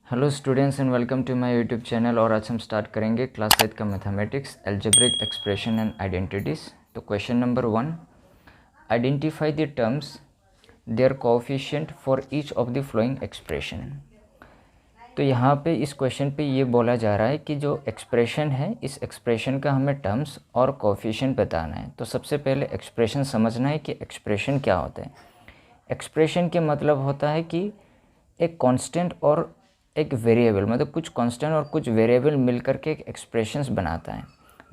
Hello students and welcome to my YouTube channel. और आज हम स्टार्ट करेंगे क्लास 8 का mathematics algebraic expression and identities. तो question number 1, identify the terms their coefficient for each of the following expression. तो यहाँ पे इस क्वेश्चन पे ये बोला जा रहा है कि जो एक्सप्रेशन है, इस एक्सप्रेशन का हमें टर्म्स और कोएफिशिएंट बताना है। तो सबसे पहले एक्सप्रेशन समझना है कि एक्सप्रेशन क्या होता है। एक्सप्रेशन के मतलब होता है कि एक कांस्टेंट और एक वेरिएबल, मतलब कुछ कांस्टेंट और कुछ वेरिएबल मिलकर के एक एक्सप्रेशंस बनाता है।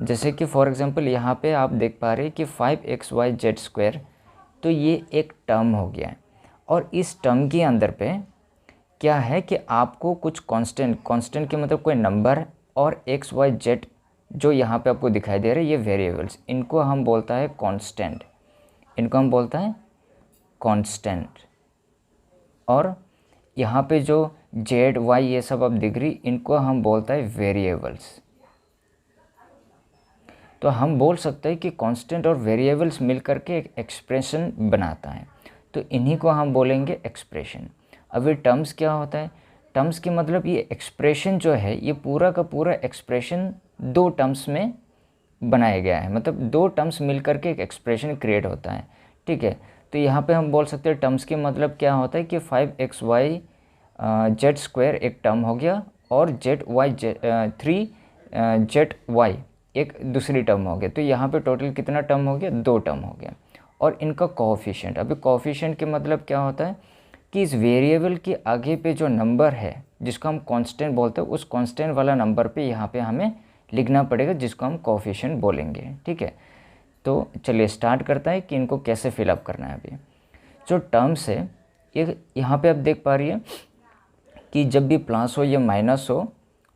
जैसे कि फॉर एग्जांपल यहाँ पे आप देख पा रहे हैं कि 5xyz², तो ये एक टर्म हो गया है। और इस टर्म के अंदर पे क्या है कि आपको कुछ कांस्टेंट के मतलब कोई नंबर और x y z जो यहाँ पे आपको दिखाई दे रहे हैं, ये वेरिएबल्स, इनको हम बोलता है कांस्टेंट, इनको हम बोलता है कांस्टेंट। और यहाँ पे जो जेड वाई ये सब अब दिख रही, इनको हम बोलता है वेरिएबल्स। तो हम बोल सकते हैं कि कांस्टेंट और वेरिएबल्स मिलकर के एक एक्सप्रेशन बनाता है, तो इन्हीं को हम बोलेंगे एक्सप्रेशन। अब ये टर्म्स क्या होता है? टर्म्स के मतलब ये एक्सप्रेशन जो है, ये पूरा का पूरा एक्सप्रेशन दो टर्म्स में बनाया गया है, मतलब दो टर्म्स मिलकर के एक एक्सप्रेशन क्रिएट होता है। ठीक है, तो यहाँ पे हम बोल सकते हैं टर्म्स के मतलब क्या होता है कि 5xyz² एक टर्म हो गया और 3zy एक दूसरी टर्म हो गया। तो यहाँ पे टोटल कितना टर्म हो गया? दो टर्म हो गया। और इनका कोएफिशिएंट, अभी कोएफिशिएंट के मतलब क्या होता है कि इस वेरिएबल के आगे पे जो नंबर है जिसको हम कांस्टेंट बोलते हैं, उस कांस्टेंट वाला नंबर पे यहाँ पे हमें लिखना पड़ेगा, जिसको हम कोएफिशिएंट बोलेंगे। ठीक है, तो चलिए स्टार्ट करता है कि इनको कैसे फिलअप करना है। अभी जो टर्म्स है, ये यहाँ पे आप देख पा रही है कि जब भी प्लस हो या माइनस हो,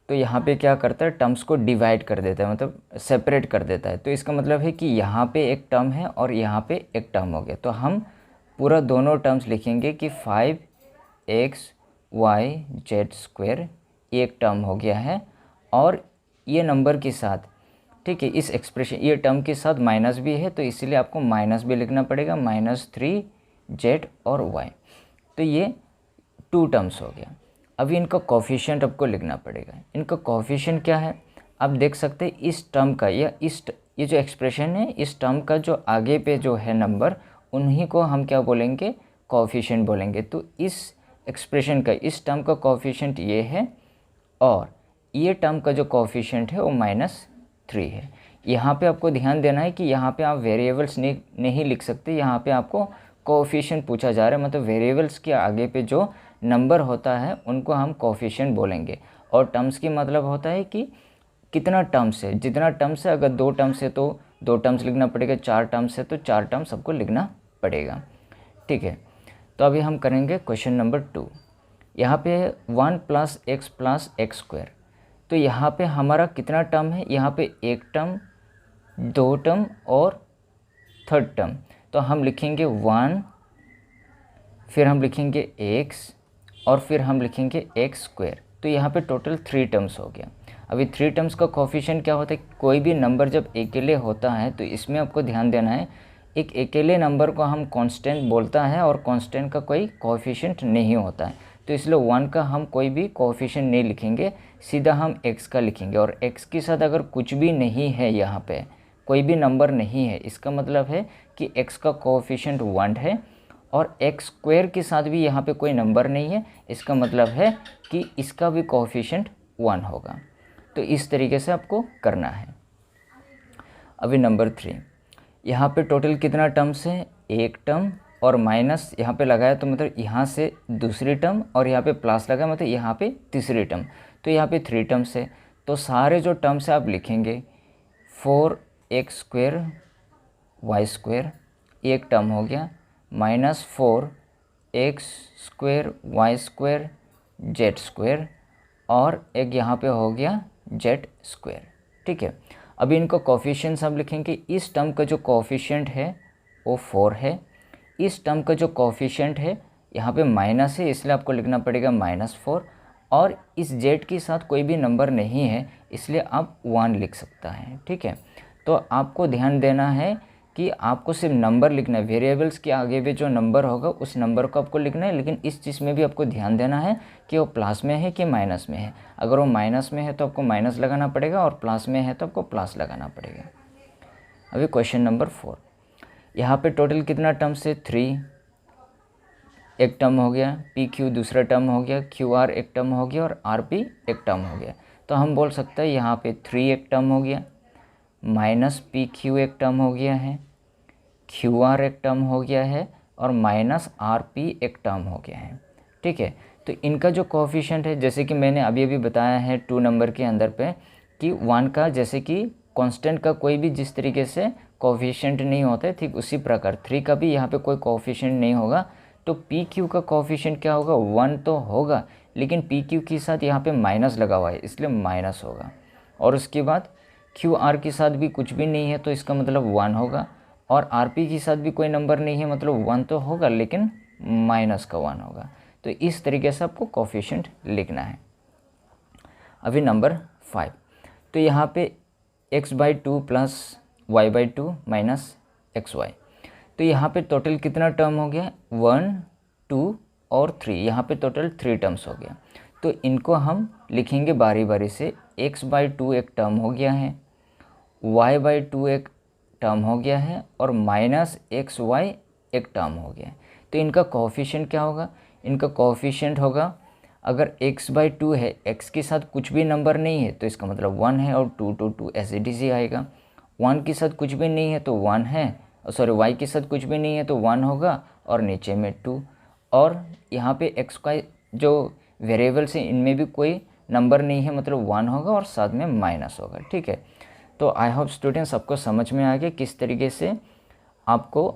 तो यहाँ पे क्या करता है, टर्म्स को डिवाइड कर देता है, मतलब सेपरेट कर देता है। तो इसका मतलब है कि यहाँ पे एक टर्म है और यहाँ पे एक टर्म हो गया। तो हम पूरा दोनों टर्म्स लिखेंगे कि 5xyz² एक टर्म हो गया है, और ये नंबर के साथ, ठीक है, इस एक्सप्रेशन ये टर्म के साथ माइनस भी है, तो इसीलिए आपको माइनस भी लिखना पड़ेगा, -3z और y। तो ये टू टर्म्स हो गया। अभी इनका कोएफिशिएंट आपको लिखना पड़ेगा। इनका कोएफिशिएंट क्या है, आप देख सकते हैं इस टर्म का या ये जो एक्सप्रेशन है, इस टर्म का जो आगे पे जो है नंबर, उन्हीं को हम क्या बोलेंगे? कोएफिशिएंट बोलेंगे। तो इस एक्सप्रेशन का, इस टर्म का कोएफिशिएंट ये है, और ये टर्म का जो कोएफिशिएंट है वो -3 है। यहाँ पे आपको ध्यान देना है कि यहाँ पे आप वेरिएबल्स नहीं लिख सकते, यहाँ पे आपको कोएफिशिएंट पूछा जा रहा है, मतलब वेरिएबल्स के आगे पे जो नंबर होता है उनको हम कोएफिशिएंट बोलेंगे। और टर्म्स की मतलब होता है कि कितना टर्म्स है, जितना टर्म्स है, अगर दो टर्म्स है तो दो टर्म्स लिखना पड़ेगा, चार टर्म्स है तो चार टर्म्स सबको लिखना पड़ेगा। ठीक है, तो अभी हम करेंगे क्वेश्चन नंबर 2। यहाँ पे 1 + x + x²। तो यहाँ पे हमारा कितना टर्म है? यहाँ पे एक टर्म, दो टर्म और थर्ड टर्म। तो हम लिखेंगे 1, फिर हम लिखेंगे x, और फिर हम लिखेंगे x²। तो यहाँ पे टोटल 3 टर्म्स हो गया। अभी 3 टर्म्स का कोएफिशिएंट क्या होता है? कोई भी नंबर जब अकेले होता है तो इसमें आपको ध्यान देना है, एक अकेले नंबर को हम कांस्टेंट बोलता है, और कांस्टेंट का कोई कोएफिशिएंट नहीं होता है। तो इसलिए 1 का हम कोई भी कोएफिशिएंट नहीं लिखेंगे, सीधा हम x का लिखेंगे। और x के साथ अगर कुछ भी नहीं है, यहाँ पे कोई भी नंबर नहीं है, इसका मतलब है कि x का कोएफिशिएंट 1 है, और x² के साथ भी यहाँ पे कोई नंबर नहीं है, इसका मतलब है कि इसका भी कोएफिशिएंट 1 होगा। तो इस तरीके से आपको करना है। अभी नंबर 3, यहाँ पे टोटल कितना टर्म्स है? एक टर्म, और माइनस यहाँ पे लगाया तो मतलब यहाँ से दूसरी टर्म, और यहाँ पे प्लस लगा मतलब यहाँ पे तीसरी टर्म। तो यहाँ पे 3 टर्म्स है, तो सारे जो टर्म्स है आप लिखेंगे 4x² y² एक टर्म हो गया, -4x² y² z², और एक यहाँ पे हो गया z²। ठीक है, अभी इनका कोएफिशिएंट्स हम लिखेंगे। इस टर्म का जो कोएफिशिएंट है वो 4 है, इस टर्म का जो कोएफिशिएंट है यहाँ पे माइनस है, इसलिए आपको लिखना पड़ेगा -4, और इस z के साथ कोई भी नंबर नहीं है, इसलिए आप 1 लिख सकता है। ठीक है, तो आपको ध्यान देना है कि कि आपको सिर्फ नंबर लिखना है, वेरिएबल्स के आगे भी जो नंबर होगा उस नंबर को आपको लिखना है, लेकिन इस चीज़ में भी आपको ध्यान देना है कि वो प्लस में है कि माइनस में है। अगर वो माइनस में है तो आपको माइनस लगाना पड़ेगा और प्लस में है तो आपको प्लस लगाना पड़ेगा। अभी क्वेश्चन नंबर 4, यहाँ पे टोटल कितना टर्म्स है? 3 एक टर्म हो गया, पी क्यू दूसरा टर्म हो गया, क्यू आर एक टर्म हो गया और आर पी एक टर्म हो गया। तो हम बोल सकते हैं यहाँ पे 3 एक टर्म हो गया, माइनस पी क्यू एक टर्म हो गया है, क्यू आर एक टर्म हो गया है और माइनस आर पी एक टर्म हो गया है। ठीक है, तो इनका जो कोएफिशिएंट है, जैसे कि मैंने अभी अभी बताया है 2 नंबर के अंदर पे कि 1 का जैसे कि कांस्टेंट का कोई भी जिस तरीके से कोएफिशिएंट नहीं होता है, ठीक उसी प्रकार 3 का भी यहाँ पे कोई कोएफिशिएंट नहीं होगा। तो पी क्यू का कोएफिशिएंट क्या होगा? 1 तो होगा, लेकिन पी क्यू के साथ यहाँ पे माइनस लगा हुआ है इसलिए माइनस होगा। और उसके बाद क्यू आर के साथ भी कुछ भी नहीं है तो इसका मतलब 1 होगा, और आर पी के साथ भी कोई नंबर नहीं है मतलब 1 तो होगा लेकिन माइनस का 1 होगा। तो इस तरीके से आपको कोएफिशिएंट लिखना है। अभी नंबर 5, तो यहाँ पे x/2 plus y/2 minus xy, तो यहाँ पे टोटल कितना टर्म हो गया? 1 2 और 3, यहाँ पे टोटल 3 टर्म्स हो गया। तो इनको हम लिखेंगे बारी बारी से। x/2 एक टर्म हो गया है, y/2 एक टर्म हो गया है और माइनस xy एक टर्म हो गया है। तो इनका कोएफिशिएंट क्या होगा? इनका कोएफिशिएंट होगा, अगर x/2 है, x के साथ कुछ भी नंबर नहीं है तो इसका मतलब 1 है और 2 to 2 ऐसे आएगा। 1 के साथ कुछ भी नहीं है तो 1 है, सॉरी y के साथ कुछ भी नहीं है तो 1 होगा और नीचे में 2। और यहाँ पे x का जो वेरिएबल्स हैं इनमें भी कोई नंबर नहीं है मतलब 1 होगा और साथ में माइनस होगा। ठीक है, तो आई होप स्टूडेंट्स आपको समझ में आ गया किस तरीके से आपको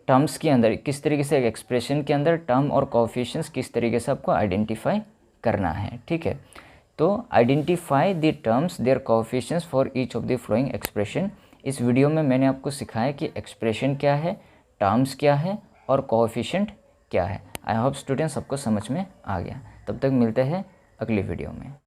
टर्म्स के अंदर, किस तरीके से एक्सप्रेशन के अंदर टर्म और कोएफिशिएंट्स किस तरीके से आपको आइडेंटिफाई करना है। ठीक है, तो identify the terms their coefficients for each of the following expression. इस वीडियो में मैंने आपको सिखाया कि एक्सप्रेशन क्या है, टर्म्स क्या है और कोएफिशिएंट क्या है। आई होप स्टूडेंट्स आपको समझ में आ गया। तब तक मिलते हैं अगली वीडियो में।